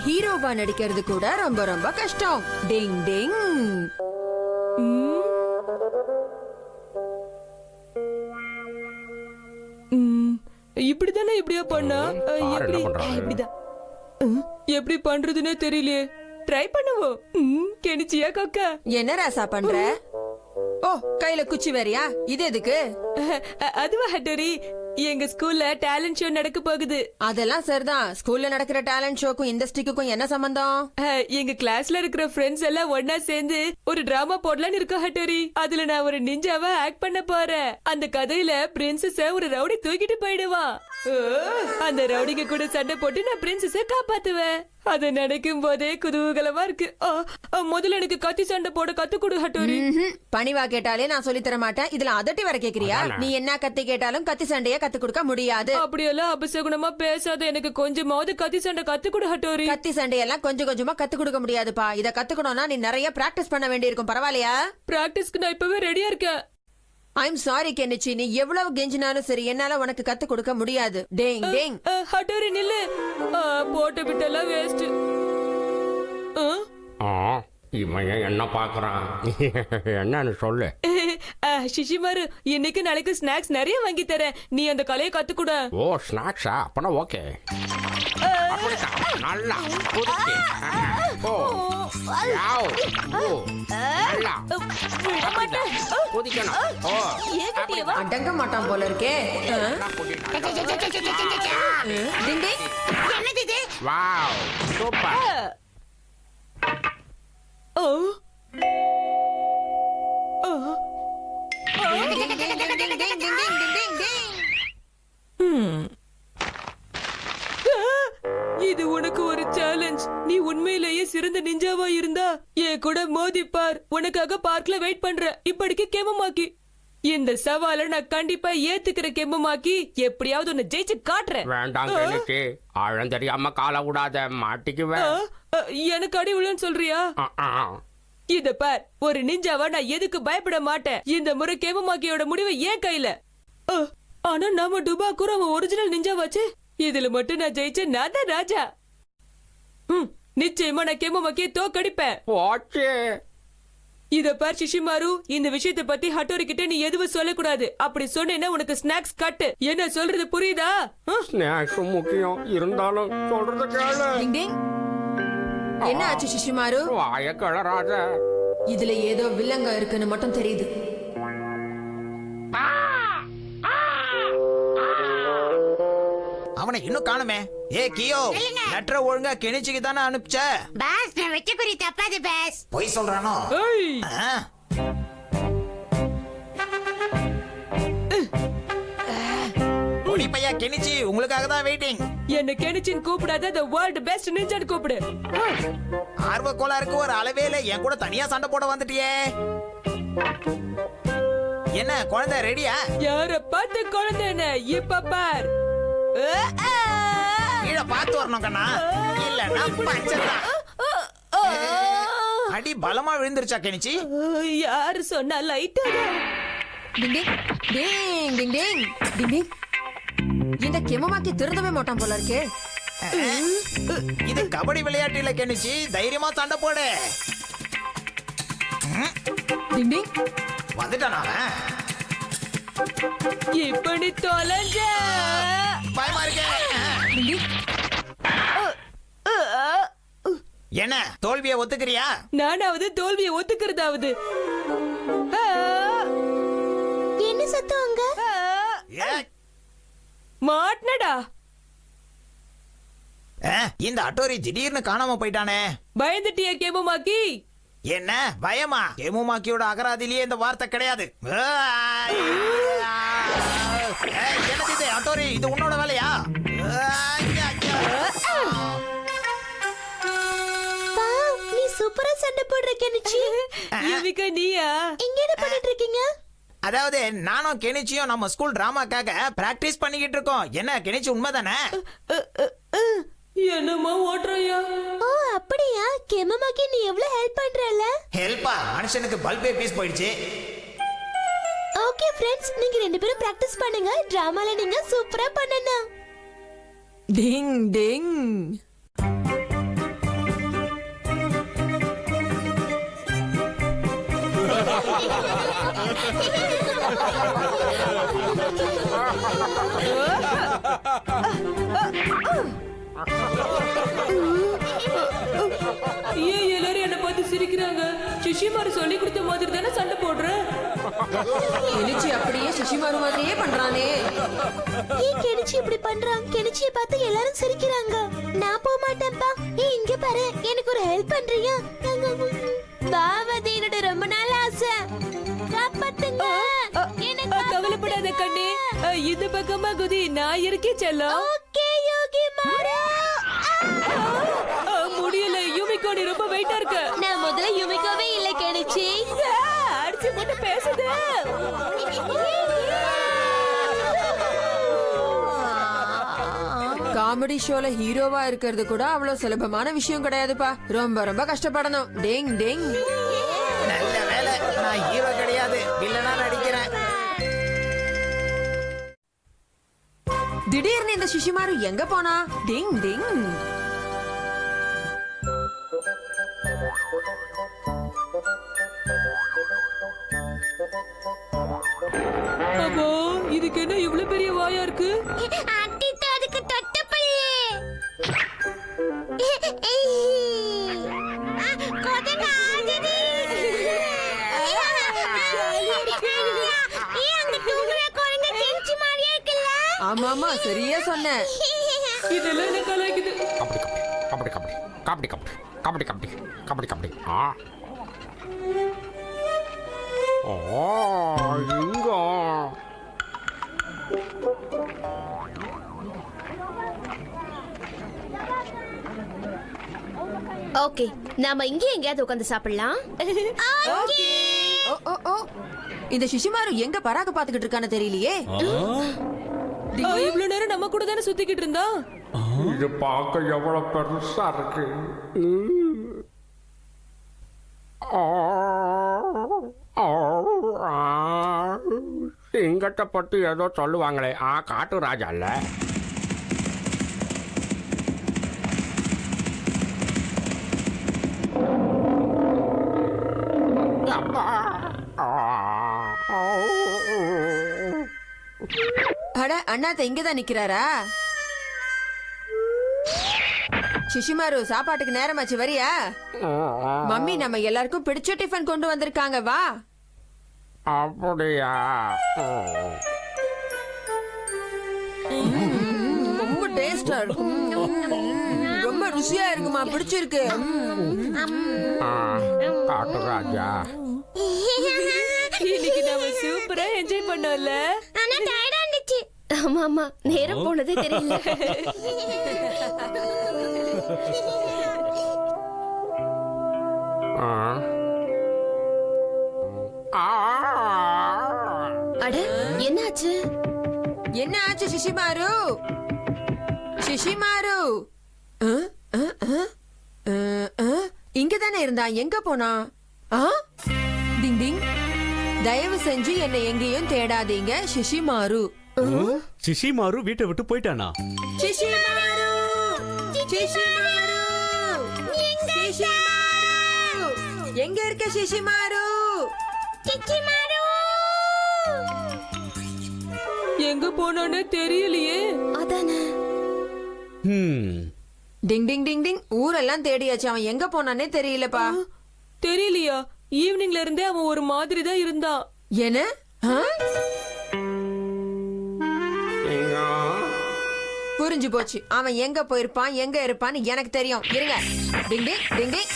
ஹீரோவா நடிக்கிறது கூட ரொம்ப ரொம்ப கஷ்டம். டிங் டிங். இப்படிதானே இப்படியா பண்ணா? இப்படிதான் எப்படி பண்றதுன்னே தெரியலையே. ட்ரை பண்ணுவோம். கெனிச்சியா கொக்கா? என்ன ராசா பண்ற? ஓ, கையில குச்சி வேறியா? இது எதுக்கு? அதுவா ஹட்டோரி, எங்க ஸ்கூல்ல டேலண்ட் ஷோ நடக்க போகுது. அதெல்லாம் சரிதான். ஸ்கூல்ல நடக்கிற டேலண்ட் ஷோக்கும் இந்த ஸ்டிக்குக்கும் என்ன சம்பந்தம்? எங்க கிளாஸ்ல இருக்கிற ஃப்ரெண்ட்ஸ் எல்லாம் ஒன்னா சேர்ந்து ஒரு டிராமா போடலான்னு இருக்கோம் ஹட்டோரி. அதுல நான் ஒரு நிஞ்சாவா ஆக்ட் பண்ண போறேன். அந்த கதையில பிரின்சஸ ஒரு ரவுடி தூக்கிட்டு போயிடுவான். அந்த ரவுடிங்க கூட சண்டை போட்டு நான் பிரின்சஸ காப்பாத்துவேன். அத நினைக்கும் போதே குதூகலமா இருக்கு. முதல்ல எனக்கு கத்தி சண்டை போட கத்து கொடு ஹட்டோரி. பணிவா கேட்டாலே நான் சொல்லி தர மாட்டேன். இதுல அதட்டி வர கேக்குறியா? நீ என்ன கத்தி கேட்டாலும் கத்தி சண்டைய கத்து கொடுக்க முடியாது. அப்படியெல்லாம் அபசகுணமா பேசாத. எனக்கு கொஞ்சமாவது கத்தி சண்டை கத்து கொடு ஹட்டோரி. கத்தி சண்டையெல்லாம் கொஞ்சம் கொஞ்சமா கத்து கொடுக்க முடியாதுப்பா. இத கத்துக்கணும்னா நீ நிறைய பிராக்டிஸ் பண்ண வேண்டியிருக்கும். பரவாயில்லையா? பிராக்டிஸ்க்கு நான் இப்பவே ரெடியா இருக்கேன். ஐம் சாரி கெனிச்சி, நீ எவ்வளவு கெஞ்சினாலும் சரி என்னால உனக்கு கத்து கொடுக்க முடியாது. Tang Tang. ஹட்டோரி நில்லு. போட்டு விட்டெல்லாம் வேஸ்ட். இவன் என்ன பாக்குறான்? என்னன்னு சொல்லு. சிஷிமாரு, இன்னைக்கு நாளைக்கு ஸ்நாக்ஸ் நிறைய வாங்கி தரேன். நீ அந்த கலையை கத்துக்கூட. ஓ, ஸ்நாக்ஸா? அப்பனா ஓகே. நல்லா ஓ யாவ் ஓ நல்லா குதிக்கணும். ஓ அடங்க மாட்டான் போல இருக்கே. என்னது இது? Wow super. ஓ இது உனக்கு ஒரு சேலஞ்ச். நீ உண்மையிலேயே சிறந்த நிஞ்சாவா இருந்தா என் கூட மோதிப்பார். உனக்காக பார்க்ல வெயிட் பண்ற. இப்படிக்கு கெமமாக்கி இந்த சவாலை நான் கண்டிப்பா ஏத்துக்கிற. கெமமாக்கி எப்படியாவது உன்னை ஜெயிச்சு காட்டுறேன். வேண்டாம் கெனிச்சி, ஆழம் தெரியாம கால விடாத, மாட்டிக்குவேன். எனக்கு அடி உள்ளன்னு சொல்றியா? இத பார், ஒரு நிஞ்சாவா நான் எதுக்கு பயப்பட மாட்டேன். இந்த முறை கெமமாக்கியோட முடிவு ஏன் கையில. ஆனா நாம டுபாக்கூர் அவன் ஒரிஜினல் நிஞ்சாவாச்சு. இதுல மட்டும் நான் ஜெயிச்ச நான் தான் ராஜா. நிச்சயமா நான் கெமமாக்கிய தோக்கடிப்பேன். இத பார் சிஷிமாரு, இந்த விஷயத்தை பத்தி ஹட்டோரி கிட்ட நீ எதுவும் சொல்லக்கூடாது. அப்படி சொன்னேன்னா உனக்கு ஸ்நாக்ஸ் கட்டு. என்ன சொல்றது புரியுதா? ஸ்நாக்ஸ் முக்கியம், இருந்தாலும் சொல்றது கேளு. என்ன ஆச்சு சிஷிமாரு? வாய கிளறாத. இதுல ஏதோ வில்லங்க இருக்குன்னு மட்டும் தெரியுது. அவனை இன்னும் காணுமே. ஏ கியோ, லெட்டர் ஒழுங்கா கெனிச்சிக்கு தானே அனுப்பிச்ச? பாஸ், நான் வெச்ச குறி தப்பாது பாஸ். போய் சொல்றானோ? பொடி பையா கெனிச்சி, உங்களுக்காக தான் வெயிட்டிங். என்ன கெனிச்சின் கூப்பிடாத, the world best ninja கூப்பிடு. ஆர்வ கோளாறுக்கு ஒரு அளவே இல்ல. என் கூட தனியா சண்டை போட வந்துட்டியே. என்ன குழந்தை ரெடியா? யார பார்த்து குழந்தைன்னு இப்ப பார். கீழ பார்த்து வரணும் கண்ணா, இல்லன்னா பஞ்சர்தான். அடி பலமா விழுந்துருச்சா கெனிச்சி? யாரு சொன்னா? லைட்டா. இந்த கெமமாக்கி திருந்தவே மாட்டான் போல இருக்கே. இது கபடி விளையாட்டு இல்ல கெனிச்சி, தைரியமா சண்டை போடு. வந்துட்டானா அவன்? இப்ப நீ தொலைஞ்ச. பயமா இருக்கே. என்ன தோல்வியை ஒத்துக்கிறியா? நானாவது தோல்வியை ஒத்துக்கிறதாவது. என்ன சத்தம் அங்க? மாட்னடா. இந்த அட்டோரி திடீர்னு காணாம போயிட்டானே. பயந்துட்டியா கெமமாக்கி? என்ன பயமா? கெமமாக்கியோட அகராதிலேயே இந்த வார்த்தை கிடையாது. என்னது இது அட்டோரி? இது உன்னோட வேலையா? நீ சூப்பரா சண்டை போடுற கெனிச்சி. யுவிகா நீயா? இங்க என்ன பண்ணிட்டு இருக்கீங்க? அதாவது நானும் கெனிச்சியும் நம்ம ஸ்கூல் டிராமாக்காக பிராக்டிஸ் பண்ணிக்கிட்டு இருக்கோம். என்ன கெனிச்சி உண்மைதானே? என்னமா ஓட்றையா? ஓ அப்படியா? கெமமாக்கி நீ எவ்வளவு ஹெல்ப் பண்றல? ஹெல்ப்பா? மனுஷனுக்கு பல்பே பீஸ் போயிடுச்சு. ஓகே ஃப்ரெண்ட்ஸ், நீங்க ரெண்டு பேரும் பிராக்டிஸ் பண்ணுங்க. டிராமால நீங்க சூப்பரா பண்ணணும். டிங் டிங். ஏன் எல்லாரும் என்ன பார்த்து சிரிக்கிறாங்க? சுஷிமாரு சொல்லி கொடுத்த மாதிரி தானே சண்டை போடுறேன். கெனிச்சி அப்படியே சுஷிமாரு மாதிரியே பண்றானே. ஏன் கெனிச்சி இப்படி பண்றான்? கெனிச்சியை பார்த்து எல்லாரும் சிரிக்கிறாங்க. நான் போக மாட்டேன்ப்பா. ஏய் இங்க பாரு, எனக்கு ஒரு ஹெல்ப் பண்றியா? பாவதி என்னோட ரொம்ப நாள் ஆசை. காப்பாத்துங்க. கவலைப்படாத கண்ணே, இந்த பக்கமா குதி, நான் இருக்கேன் செல்லம். ஓகே யோகி மாரா. முடியல, யூமிகோ நீ ரொம்ப வெயிட்டா இருக்க. நான் முதல்ல யுமிகோவே இல்ல கெனிச்சி. அடிச்சு போட்டு பேசுது. காமெடி ஷோல ஹீரோவா இருக்கிறது கூட அவ்வளவு சுலபமான விஷயம் கிடையாதுப்பா. ரொம்ப ரொம்ப கஷ்டப்படணும். டேங் டேங். நல்ல வேலை, நான் ஹீரோ கிடையாது, வில்லனா நடிக்கிறேன். திடீர்னு இந்த சுஷிமாரு எங்க போனா? டிங் டிங். அப்போ இதுக்கு என்ன இவ்வளவு பெரிய வாயா இருக்கு? அட்டிட்டு அதுக்கு தொட்டப்பள்ளி. கொதங்க ஆகுது. ஏன் அங்க தூங்குற குழந்தை கெனிச்சி மாதிரியே இருக்குல்ல? ஆமாமா, சரியா சொன்ன. இதெல்லாம் என்ன கலாய்க்குது? கபடி கபடி கபடி கபடி கபடி கபடி கபடி கபடி கபடி. இங்க ஓகே, நாம இங்க எங்கயாவது உட்கார்ந்து சாப்பிடலாம். ஓ ஓ ஓ, இந்த சுஷிமாரு எங்க பராக்க பாத்துக்கிட்டு இருக்கான்னு தெரியலையே. இவ்வளவு நேரம் நம்ம கூட தானே சுத்திக்கிட்டு இருந்தா. இது பார்க்க எவ்வளவு பெருசா இருக்கு. சிங்கத்தை பத்தி ஏதோ சொல்லுவாங்களே, காட்டு ராஜா இல்ல. அட, அண்ணாத்த இங்கதான் நிக்கிறாரா? சுஷிமாரு, சாப்பாட்டுக்கு நேரமாச்சு, வரியா? மம்மி நம்ம எல்லாருக்கும் பிடிச்ச டிஃபன் கொண்டு வந்திருக்காங்க, வா. அப்படியா? ரொம்ப டேஸ்டா இருக்கும். ரொம்ப ருசியா இருக்குமா? பிடிச்சிருக்கு. காட்டு ராஜா, இன்னைக்கு நாம சூப்பரா என்ஜாய் பண்ணோம்ல. ஆனா டயர்டா இருந்துச்சு. ஆமா ஆமா, நேரம் போனதே தெரியல. அட, என்னாச்சு? என்ன ஆச்சு சுஷிமாரு? சுஷிமாரு இங்கதானே இருந்தா, எங்க போனா? டிங் டிங். தயவு செஞ்சு என்னை எங்கேயும் தேடாதீங்க சுஷிமாரு. சிஷிமாரு வீட்டை விட்டு போயிட்டானா? சுஷிமாரு, சுஷிமாரு, சுஷிமாரு, எங்க இருக்க சுஷிமாரு? சிச்சிமாரு, எங்க போனோன்னு தெரியலையே. அதானே. டிங் டிங் டிங் டிங். ஊரெல்லாம் தேடியாச்சு, அவன் எங்க போனானே தெரியலப்பா. தெரியலையா? ஈவினிங்ல இருந்தே அவன் ஒரு மாதிரி தான் இருந்தான். என்ன? புரிஞ்சு போச்சு. அவன் எங்க போயிருப்பான், எங்க இருப்பான்னு எனக்கு தெரியும். இருங்க. டிங் டிங் டிங் டிங்.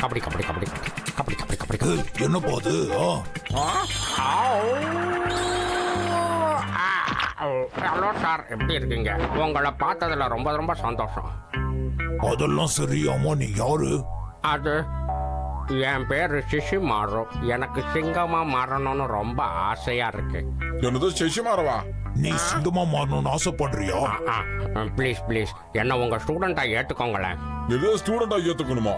கபடி கபடி கபடி கபடி கபடி கபடி கபடி. என்ன போது? ஹலோ சார், எப்படி இருக்கீங்க? உங்களை பார்த்ததுல ரொம்ப ரொம்ப சந்தோஷம். அதெல்லாம் சரியாமா, நீ யாரு? அது என் பேரு சிஷிமாரு. எனக்கு சிங்கமா மாறணும்னு ரொம்ப ஆசையா இருக்கு. என்னது சிஷிமாரவா? நீ சிங்கமா மாறணும்னு ஆசைப்படுறியா? ப்ளீஸ் ப்ளீஸ், என்ன உங்க ஸ்டூடெண்டா ஏத்துக்கோங்களேன். ஏதோ ஸ்டூடெண்டா ஏத்துக்கணுமா?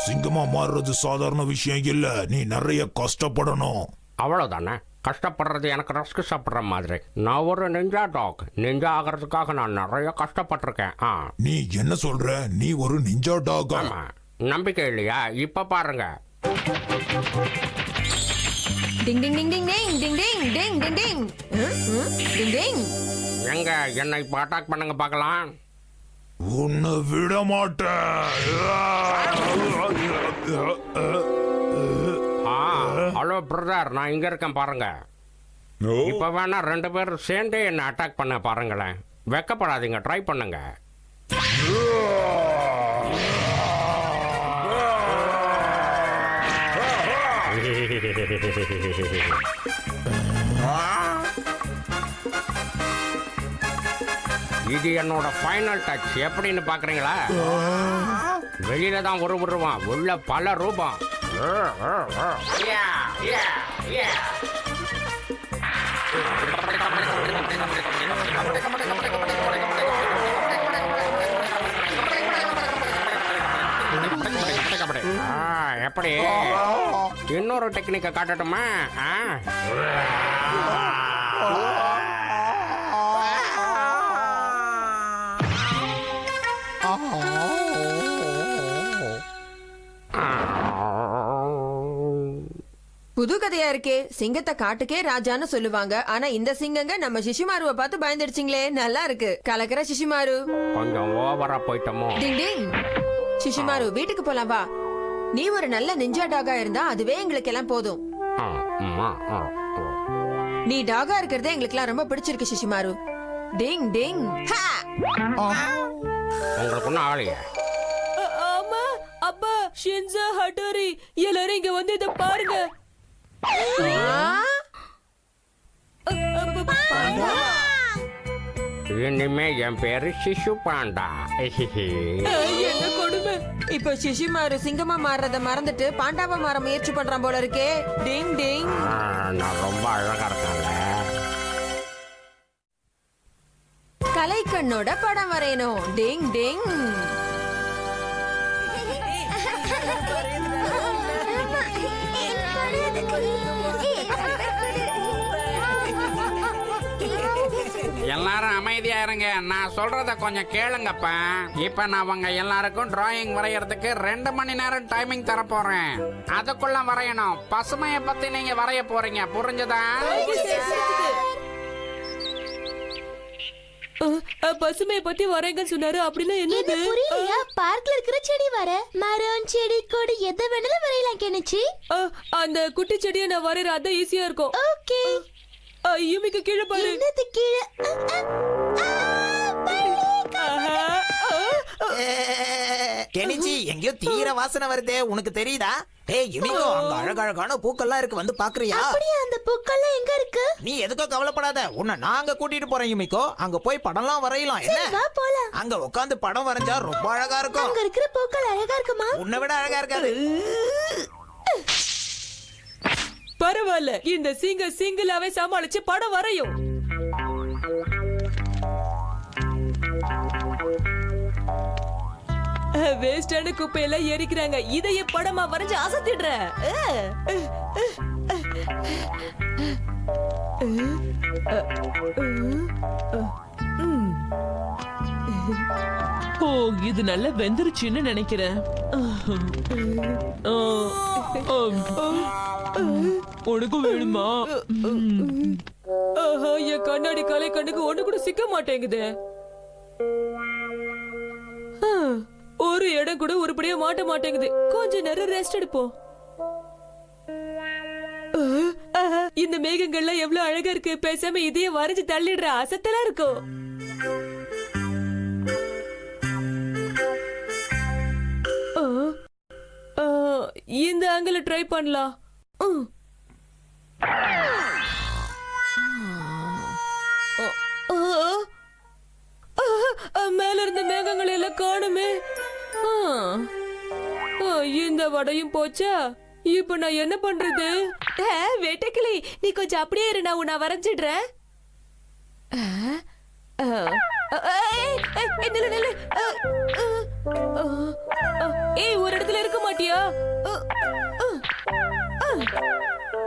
சிங்கமா மாறுறது சாதாரண விஷயம் இல்ல, நீ நிறைய கஷ்டப்படணும். அவ்வளவுதானே? கஷ்டப்படுறது எனக்கு ரஸ்க் சாப்பிட்ற மாதிரி. நான் ஒரு நிஞ்சா டாக். நிஞ்சா ஆகிறதுக்காக நான் நிறைய கஷ்டப்பட்டிருக்கேன். நீ என்ன சொல்ற? நீ ஒரு நிஞ்சா டாகா? ஆமா, நம்பிக்கை இல்லையா? இப்ப பாருங்க. டிங் டிங் டிங் டிங் டிங் டிங் டிங் டிங் டிங் டிங் டிங் டிங். எங்க என்னை இப்ப அட்டாக் பண்ணுங்க பார்க்கலாம். உன்னை விட மாட்டேன். ஹலோ பிரதர், நான் இங்க இருக்கேன் பாருங்க. இப்ப வேணா 2 பேரும் சேர்ந்து என்ன அட்டாக் பண்ண பாருங்களேன். வெக்கப்படாதீங்க, ட்ரை பண்ணுங்க. இது என்னோட ஃபைனல் டச். எப்படின்னு பாக்குறீங்களா? வெளியில தான் ஒரு உருவம், உள்ள பல ரூபம். எப்படி? இன்னொரு டெக்னிக்க காட்டட்டுமா? புது கதையா இருக்கே. சிங்கத்தை காட்டுக்கே ராஜான்னு சொல்லுவாங்க. ஆனா இந்த சிங்கங்க நம்ம சிஷிமாருவை பார்த்து பயந்துடுச்சிங்களே. நல்லா இருக்கு. கலக்கிற சிஷிமாரு. கொஞ்சம் ஓவரா போயிட்டோமோ? டிங் டிங். சிஷிமாரு, வீட்டுக்கு போலாம் வா. நீ ஒரு நல்ல நிஞ்சா டாகா இருந்தா அதுவே எங்களுக்கு எல்லாம் போதும். நீ டாகா இருக்கிறதே எங்களுக்கு எல்லாம் ரொம்ப பிடிச்சிருக்கு சிஷிமாரு. டிங் டிங். உங்களுக்கு ஒன்னும் ஆகலையா? ஆமா அப்பா, ஷின்சா, ஹட்டோரி எல்லாரும் இங்க வந்து இத பாருங்க. இனிமே என் பேரு சிசு பாண்டா. என்ன கொடுமை. இப்ப சிஷிமாரு சிங்கமா மாறத மறந்துட்டு பாண்டாவா மாற முயற்சி பண்றான் போல இருக்கே. டிங் டிங். நான் ரொம்ப அழகா இருக்கேன்ல. கலைக்கண்ணோட படம் வரையணும். டிங் டிங். எல்லாரும் அமைதியா இருங்க. நான் சொல்றத கொஞ்சம் கேளுங்கப்பா. இப்ப நான் அவங்க எல்லாருக்கும் டிராயிங் வரையறதுக்கு 2 மணி நேரம் டைமிங் தர போறேன். அதுக்குள்ள வரையணும். பசுமையை பத்தி நீங்க வரைய போறீங்க, புரிஞ்சுதா? பசுமையை பத்தி வரைங்கன்னு சொன்னாரு. அப்படின்னா என்னது? புரியலையா? பார்க்ல இருக்கிற செடி வர, மரம், செடி, கொடி எதை வேணாலும் வரையலாம் கெனிச்சி. அந்த குட்டி செடியை நான் வரையற அதான் ஈஸியா இருக்கும். ஓகே. யூமிக்கு கீழே பாரு. என்னது கீழே? கெனிச்சி, எங்கேயோ தீர வாசனை வருதே, உனக்கு தெரியுதா? ஏய் யுமிகோ, அங்க அழகழகான பூக்கள்லாம் இருக்கு, வந்து பாக்குறியா? அப்படியே அந்த பூக்கள்லாம் எங்க இருக்கு? நீ எதுக்கோ கவலைப்படாத, உன்னை நாங்க கூட்டிட்டு போறேன் யுமிகோ. அங்க போய் படம்லாம் வரையலாம். என்ன? வா போலாம். அங்க உட்காந்து படம் வரைஞ்சா ரொம்ப அழகா இருக்கும். அங்க இருக்கிற பூக்கள் அழகா இருக்குமா? உன்னை விட அழகா இருக்காது. பரவாயில்ல, இந்த சிங்கிளாவே சமாளிச்சு படம் வரையும். வேஸ்டான குப்பையெல்லாம் எரிக்கிறாங்க. இதைய படமா வரைஞ்சு அசத்திடுற. ஓ, இது நல்ல வெந்துருச்சுன்னு நினைக்கிறேன். உனக்கு வேணுமா? என் கண்ணாடி கலை கண்ணுக்கு ஒண்ணு கூட சிக்க மாட்டேங்குது. ஒரு இடம் கூட உருப்படியா மாட்ட மாட்டேங்குது. கொஞ்ச நேரம் ரெஸ்ட் எடுப்போம். இந்த மேகங்கள்லாம் எவ்வளவு அழகா இருக்கு. பேசாம இதையே வரைஞ்சு தள்ளிடுற. அசத்தலா இருக்கும். இந்த ஆங்கில ட்ரை பண்ணலாம். மேல இருந்த மேகங்கள் எல்லாம் காணுமே. இந்த வடையும் போச்சா? இப்ப நான் என்ன பண்றது? வேட்டைக்கிளி, நீ கொஞ்சம் அப்படியே இரு, நான் உன்னை வரைஞ்சிடுறேன். ஏய், ஒரு இடத்துல இருக்க மாட்டியா?